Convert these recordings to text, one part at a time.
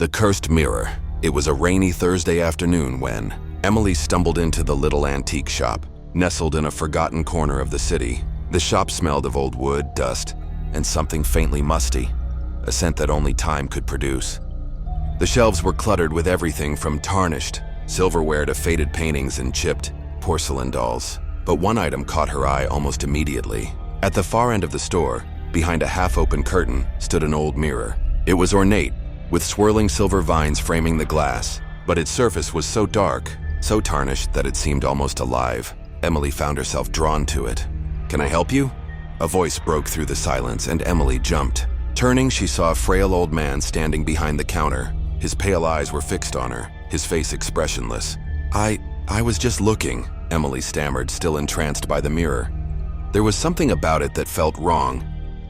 The Cursed Mirror. It was a rainy Thursday afternoon when Emily stumbled into the little antique shop, nestled in a forgotten corner of the city. The shop smelled of old wood, dust, and something faintly musty, a scent that only time could produce. The shelves were cluttered with everything from tarnished silverware to faded paintings and chipped porcelain dolls. But one item caught her eye almost immediately. At the far end of the store, behind a half-open curtain, stood an old mirror. It was ornate, with swirling silver vines framing the glass, but its surface was so dark, so tarnished that it seemed almost alive. Emily found herself drawn to it. "Can I help you?" A voice broke through the silence, and Emily jumped. Turning, she saw a frail old man standing behind the counter. His pale eyes were fixed on her, his face expressionless. I was just looking," Emily stammered, still entranced by the mirror. There was something about it that felt wrong,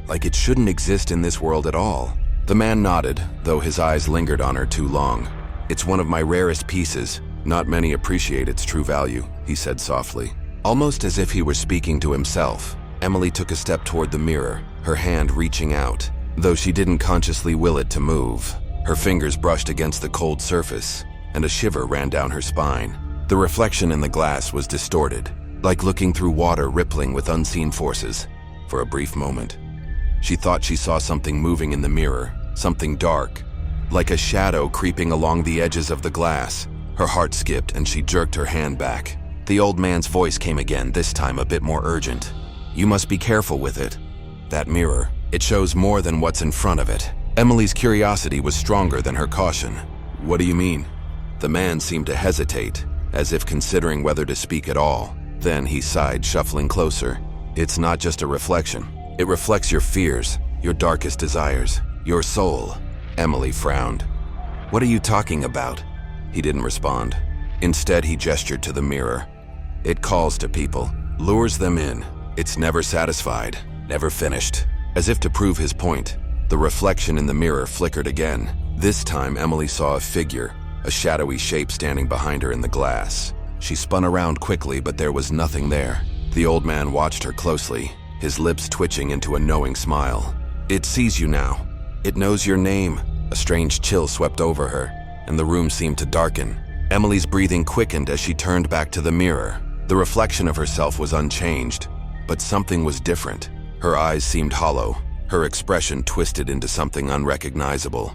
like it shouldn't exist in this world at all. The man nodded, though his eyes lingered on her too long. "It's one of my rarest pieces. Not many appreciate its true value," he said softly. Almost as if he were speaking to himself, Emily took a step toward the mirror, her hand reaching out, though she didn't consciously will it to move. Her fingers brushed against the cold surface, and a shiver ran down her spine. The reflection in the glass was distorted, like looking through water rippling with unseen forces. For a brief moment, she thought she saw something moving in the mirror, something dark, like a shadow creeping along the edges of the glass. Her heart skipped and she jerked her hand back. The old man's voice came again, this time a bit more urgent. "You must be careful with it. That mirror, it shows more than what's in front of it." Emily's curiosity was stronger than her caution. "What do you mean?" The man seemed to hesitate, as if considering whether to speak at all. Then he sighed, shuffling closer. "It's not just a reflection. It reflects your fears, your darkest desires, your soul." Emily frowned. "What are you talking about?" He didn't respond. Instead, he gestured to the mirror. "It calls to people, lures them in. It's never satisfied, never finished." As if to prove his point, the reflection in the mirror flickered again. This time, Emily saw a figure, a shadowy shape standing behind her in the glass. She spun around quickly, but there was nothing there. The old man watched her closely, his lips twitching into a knowing smile. "It sees you now. It knows your name." A strange chill swept over her, and the room seemed to darken. Emily's breathing quickened as she turned back to the mirror. The reflection of herself was unchanged, but something was different. Her eyes seemed hollow, her expression twisted into something unrecognizable.